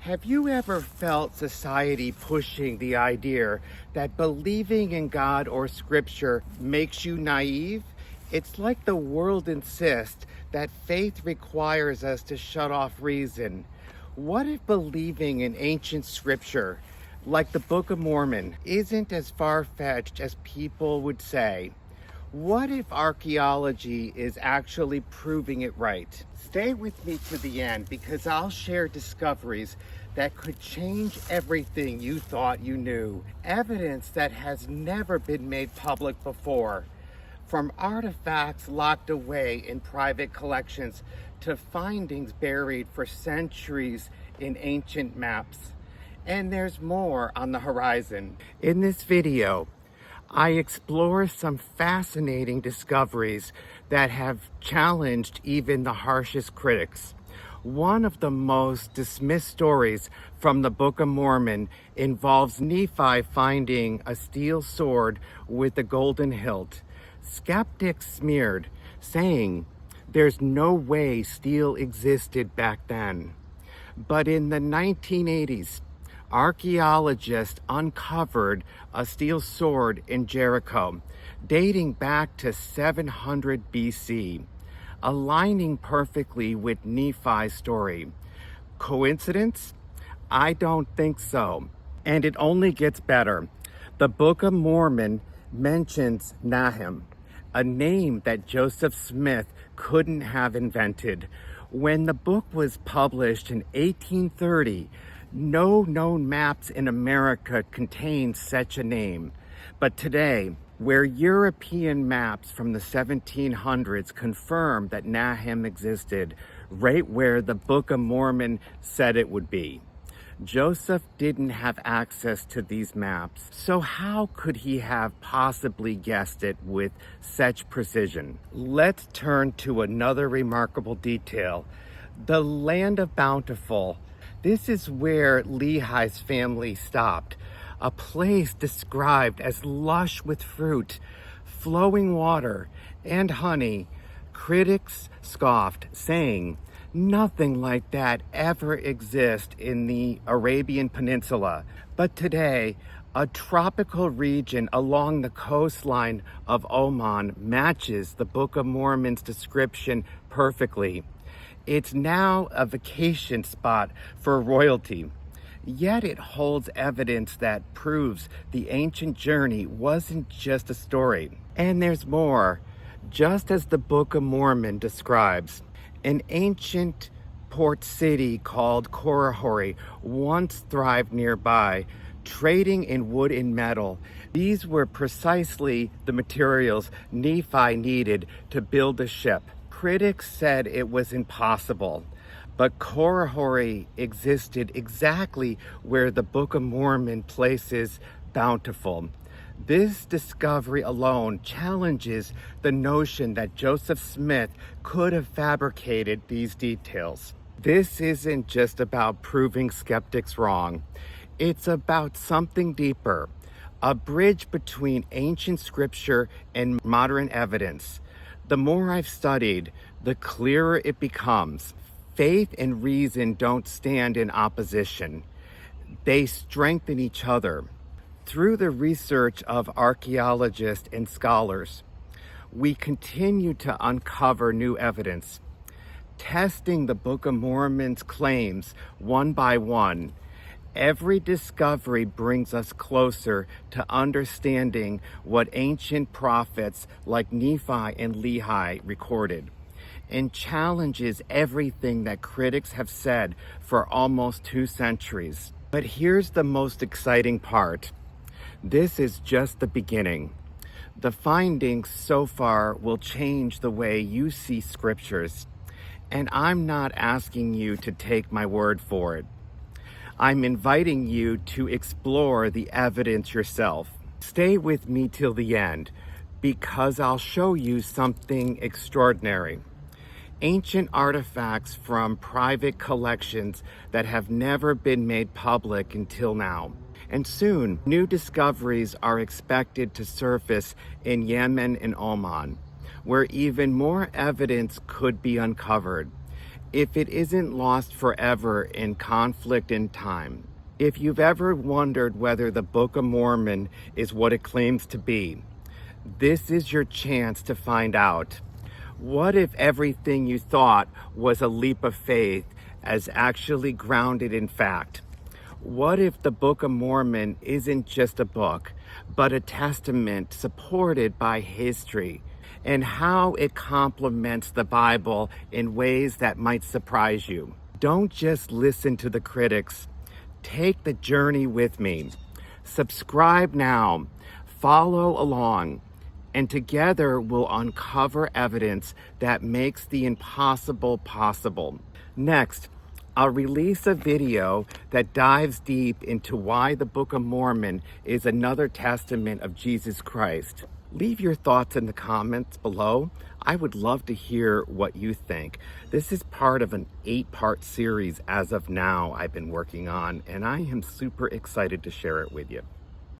Have you ever felt society pushing the idea that believing in God or scripture makes you naive? It's like the world insists that faith requires us to shut off reason. What if believing in ancient scripture, like the Book of Mormon, isn't as far-fetched as people would say? What if archaeology is actually proving it right? Stay with me to the end because I'll share discoveries that could change everything you thought you knew. Evidence that has never been made public before. From artifacts locked away in private collections to findings buried for centuries in ancient maps. And there's more on the horizon. In this video, I explore some fascinating discoveries that have challenged even the harshest critics. One of the most dismissed stories from the Book of Mormon involves Nephi finding a steel sword with a golden hilt. Skeptics smeared, saying there's no way steel existed back then. But in the 1980s, archaeologists uncovered a steel sword in Jericho, dating back to 700 BC, aligning perfectly with Nephi's story. Coincidence? I don't think so. And it only gets better. The Book of Mormon mentions Nahom, a name that Joseph Smith couldn't have invented. When the book was published in 1830, no known maps in America contain such a name. But today, where European maps from the 1700s confirm that Nahom existed, right where the Book of Mormon said it would be. Joseph didn't have access to these maps, so how could he have possibly guessed it with such precision? Let's turn to another remarkable detail. The land of Bountiful. This is where Lehi's family stopped, a place described as lush with fruit, flowing water, and honey. Critics scoffed, saying, nothing like that ever exists in the Arabian Peninsula. But today, a tropical region along the coastline of Oman matches the Book of Mormon's description perfectly. It's now a vacation spot for royalty, yet it holds evidence that proves the ancient journey wasn't just a story. And there's more. Just as the Book of Mormon describes, an ancient port city called Kororori once thrived nearby, trading in wood and metal. These were precisely the materials Nephi needed to build a ship. Critics said it was impossible, but Kororori existed exactly where the Book of Mormon places Bountiful. This discovery alone challenges the notion that Joseph Smith could have fabricated these details. This isn't just about proving skeptics wrong. It's about something deeper, a bridge between ancient scripture and modern evidence. The more I've studied, the clearer it becomes. Faith and reason don't stand in opposition. They strengthen each other. Through the research of archaeologists and scholars, we continue to uncover new evidence, testing the Book of Mormon's claims one by one. Every discovery brings us closer to understanding what ancient prophets like Nephi and Lehi recorded, and challenges everything that critics have said for almost 2 centuries. But here's the most exciting part. This is just the beginning. The findings so far will change the way you see scriptures, and I'm not asking you to take my word for it. I'm inviting you to explore the evidence yourself. Stay with me till the end, because I'll show you something extraordinary. Ancient artifacts from private collections that have never been made public until now. And soon, new discoveries are expected to surface in Yemen and Oman, where even more evidence could be uncovered. if it isn't lost forever in conflict and time. If you've ever wondered whether the Book of Mormon is what it claims to be, this is your chance to find out. What if everything you thought was a leap of faith is actually grounded in fact? What if the Book of Mormon isn't just a book, but a testament supported by history, and how it complements the Bible in ways that might surprise you? Don't just listen to the critics. Take the journey with me. Subscribe now. Follow along. And together we'll uncover evidence that makes the impossible possible. Next, I'll release a video that dives deep into why the Book of Mormon is another testament of Jesus Christ. Leave your thoughts in the comments below. I would love to hear what you think. This is part of an 8-part series as of now I've been working on, and I am super excited to share it with you.